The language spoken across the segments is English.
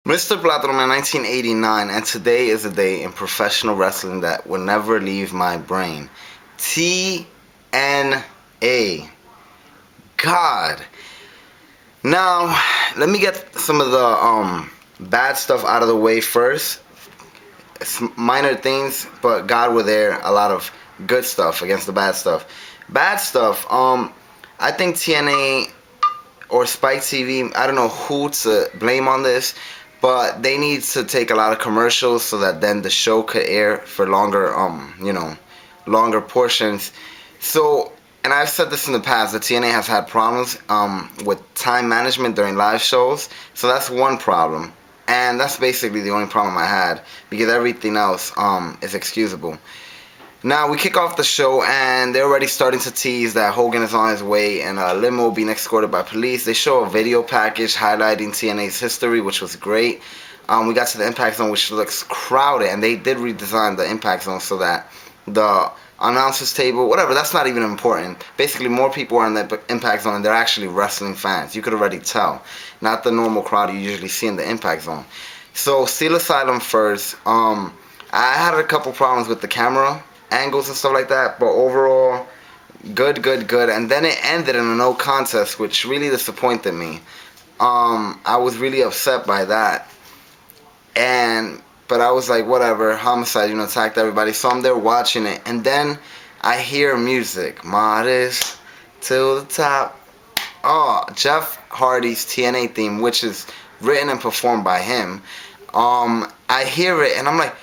Mr. Platinum in 1989, and today is a day in professional wrestling that will never leave my brain. TNA. God. Now, let me get some of the bad stuff out of the way first. It's minor things, but God were there. A lot of good stuff against the bad stuff. Bad stuff. I think TNA or Spike TV, I don't know who to blame on this, but they need to take a lot of commercials so that then the show could air for longer, longer portions. So, and I've said this in the past, the TNA has had problems with time management during live shows, so that's one problem. And that's basically the only problem I had because everything else is excusable. Now we kick off the show and they're already starting to tease that Hogan is on his way in a limo being escorted by police. They show a video package highlighting TNA's history, which was great. We got to the Impact Zone, which looks crowded, and they did redesign the Impact Zone so that the announcers table, whatever, that's not even important. Basically, more people are in the Impact Zone and they're actually wrestling fans. You could already tell. Not the normal crowd you usually see in the Impact Zone. So, Steel Asylum first. I had a couple problems with the camera angles and stuff like that, but overall, good. And then it ended in a no contest, which really disappointed me. I was really upset by that. But I was like, whatever, Homicide, attacked everybody. So I'm there watching it, and then I hear music, modest to the top. Oh, Jeff Hardy's TNA theme, which is written and performed by him. I hear it, and I'm like,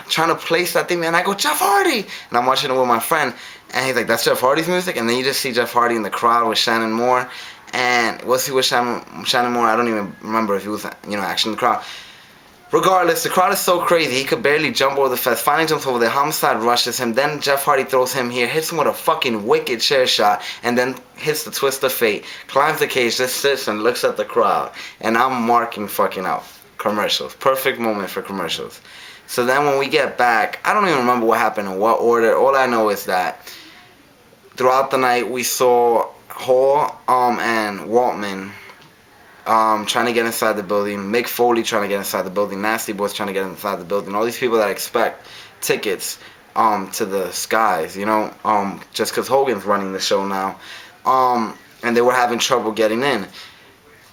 trying to place that thing, and I go, Jeff Hardy! And I'm watching it with my friend, and he's like, that's Jeff Hardy's music? And then you just see Jeff Hardy in the crowd with Shannon Moore. And was he with Shannon Moore? I don't even remember if he was, actually in the crowd. Regardless, the crowd is so crazy, he could barely jump over the fence. Finally jumps over there, Homicide rushes him, then Jeff Hardy throws him here, hits him with a fucking wicked chair shot, and then hits the twist of fate, climbs the cage, just sits and looks at the crowd. And I'm marking fucking out. Commercials. Perfect moment for commercials. So then when we get back, I don't even remember what happened in what order. All I know is that throughout the night we saw Hall and Waltman trying to get inside the building, Mick Foley trying to get inside the building, Nasty Boys trying to get inside the building, all these people that expect tickets to the skies, just because Hogan's running the show now, and they were having trouble getting in.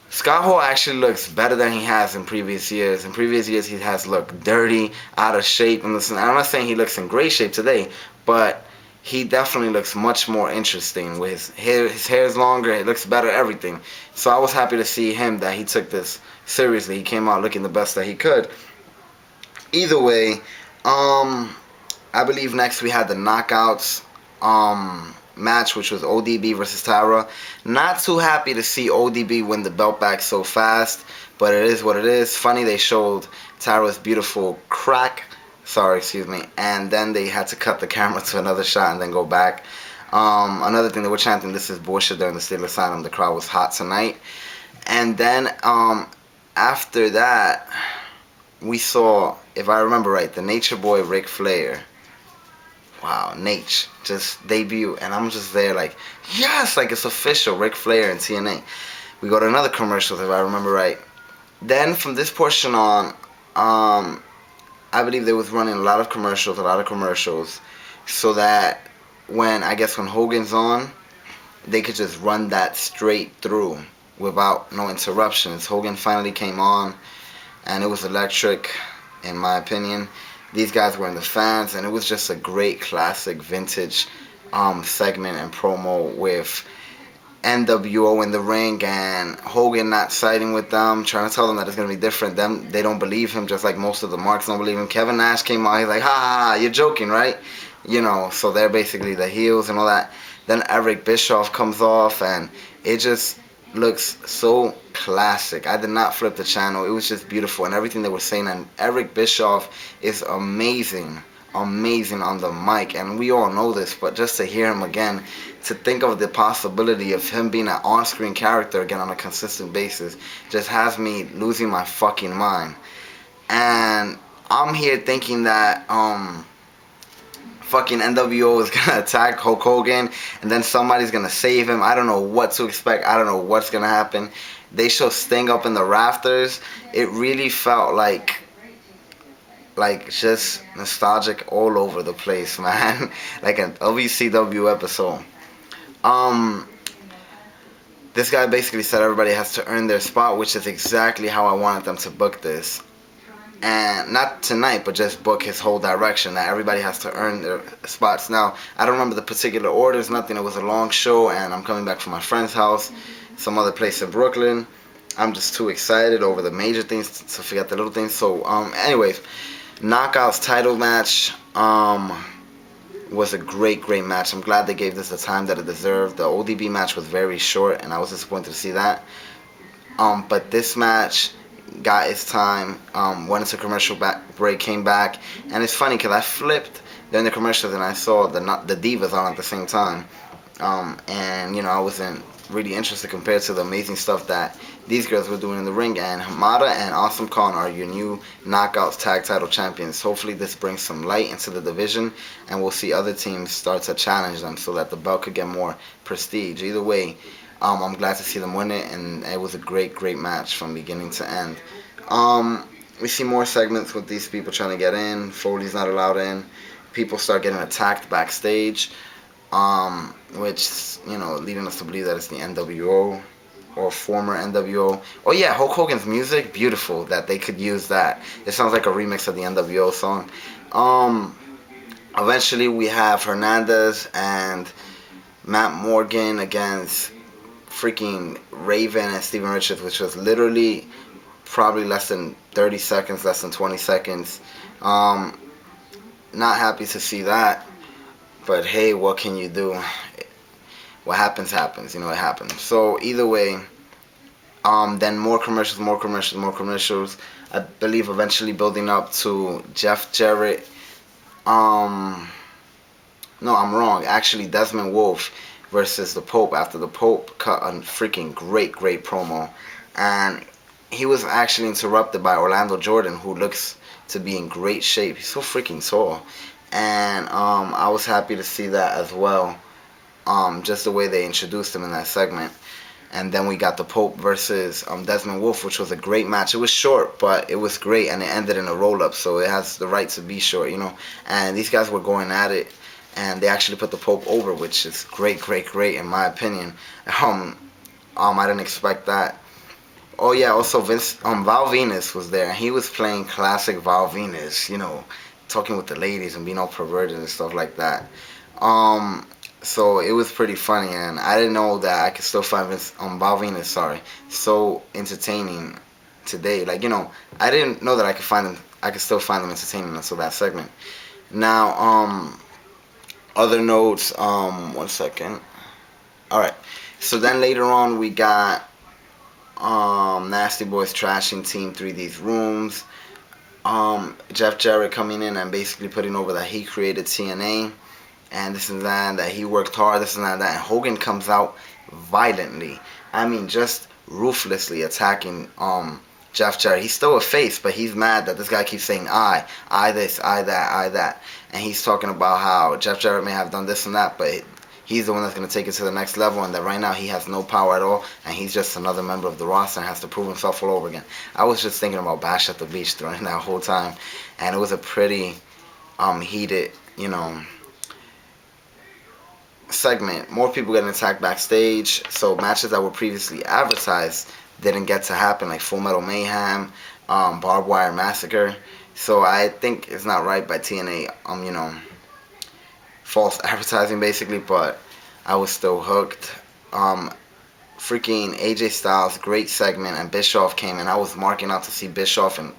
Scott Hall actually looks better than he has in previous years. In previous years, he has looked dirty, out of shape. And listen, I'm not saying he looks in great shape today, but he definitely looks much more interesting. With his hair is longer, it looks better, everything. So I was happy to see him that he took this seriously. He came out looking the best that he could. Either way, I believe next we had the Knockouts match, which was ODB versus Tyra. Not too happy to see ODB win the belt back so fast, but it is what it is. Funny, they showed Tyra's beautiful crack. And then they had to cut the camera to another shot and then go back. Another thing, they were chanting, "This is bullshit" during the Steel Asylum. The crowd was hot tonight. And then after that, we saw, if I remember right, the Nature Boy Ric Flair. Wow, Nate just debut, and I'm just there like, yes, like it's official, Ric Flair and TNA. We go to another commercial, if I remember right. Then from this portion on, I believe they was running a lot of commercials, so that when Hogan's on, they could just run that straight through without no interruptions. Hogan finally came on, and it was electric, in my opinion. These guys were in the fans, and it was just a great classic vintage segment and promo with NWO in the ring and Hogan not siding with them, trying to tell them that it's going to be different. They don't believe him, just like most of the marks don't believe him. Kevin Nash came out, he's like, ha, you're joking, right? So they're basically the heels and all that. Then Eric Bischoff comes off, and it just looks so classic. I did not flip the channel. It was just beautiful, and everything they were saying. And Eric Bischoff is amazing on the mic, and we all know this, but just to hear him again, to think of the possibility of him being an on-screen character again on a consistent basis, just has me losing my fucking mind. And I'm here thinking that fucking NWO is gonna attack Hulk Hogan, and then somebody's gonna save him. I don't know what to expect. I don't know what's gonna happen. they show Sting up in the rafters. It really felt like just nostalgic all over the place, man. Like an WCW episode. Um, this guy basically said everybody has to earn their spot, which is exactly how I wanted them to book this. And not tonight, but just book his whole direction. That everybody has to earn their spots. Now, I don't remember the particular orders, nothing. It was a long show, and I'm coming back from my friend's house, some other place in Brooklyn. I'm just too excited over the major things to forget the little things. So, anyways, Knockouts title match was a great match. I'm glad they gave this the time that it deserved. The ODB match was very short, and I was disappointed to see that. But this match got its time. Went into commercial break, came back, and it's funny because I flipped during the commercials and I saw the Divas on at the same time. And I wasn't really interested compared to the amazing stuff that these girls were doing in the ring. And Hamada and Awesome Khan are your new Knockouts Tag Title Champions. Hopefully this brings some light into the division, and we'll see other teams start to challenge them so that the belt could get more prestige. Either way, I'm glad to see them win it, and it was a great match from beginning to end. We see more segments with these people trying to get in. Foley's not allowed in. People start getting attacked backstage, which, leading us to believe that it's the NWO or former NWO. Oh yeah, Hulk Hogan's music, beautiful that they could use that. It sounds like a remix of the NWO song. Eventually we have Hernandez and Matt Morgan against freaking Raven and Steven Richards, which was literally probably less than 30 seconds, less than 20 seconds. Not happy to see that, but hey, what can you do? What happens, it happens. So either way, then more commercials. I believe eventually building up to Jeff Jarrett. No, I'm wrong. Actually, Desmond Wolfe versus the Pope after the Pope cut a freaking great promo. And he was actually interrupted by Orlando Jordan, who looks to be in great shape. He's so freaking tall. And I was happy to see that as well. Just the way they introduced him in that segment. And then we got the Pope versus Desmond Wolfe, which was a great match. It was short, but it was great, and it ended in a roll-up, so it has the right to be short, And these guys were going at it, and they actually put the Pope over, which is great in my opinion. I didn't expect that. Oh yeah, also Val Venus was there, and he was playing classic Val Venus, talking with the ladies and being all perverted and stuff like that. So it was pretty funny, and I didn't know that I could still find Val Venus, so entertaining today. I didn't know that I could still find them entertaining until that segment. Now, other notes, one second. Alright, so then later on we got Nasty Boys trashing Team 3D's rooms. Jeff Jarrett coming in and basically putting over that he created TNA. And this and that he worked hard, this and that. And Hogan comes out violently. I mean, just ruthlessly attacking Jeff Jarrett. He's still a face, but he's mad that this guy keeps saying I this, I that. And he's talking about how Jeff Jarrett may have done this and that, but he's the one that's going to take it to the next level, and that right now he has no power at all, and he's just another member of the roster and has to prove himself all over again. I was just thinking about Bash at the Beach during that whole time, and it was a pretty heated, segment. More people getting attacked backstage, so matches that were previously advertised didn't get to happen, like Full Metal Mayhem, Barbed Wire Massacre. So I think it's not right by TNA, false advertising basically, but I was still hooked. Freaking AJ Styles, great segment, and Bischoff came, and I was marking out to see Bischoff and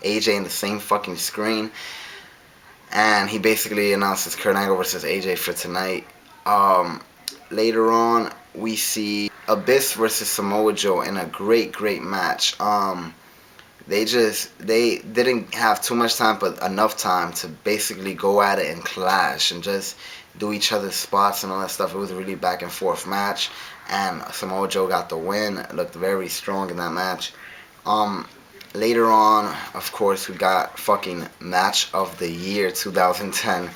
AJ in the same fucking screen, and he basically announces Kurt Angle versus AJ for tonight. Later on, we see Abyss versus Samoa Joe in a great match. They didn't have too much time, but enough time to basically go at it and clash and just do each other's spots and all that stuff. It was a really back and forth match, and Samoa Joe got the win. Looked very strong in that match. Later on, of course, we got fucking Match of the Year 2010.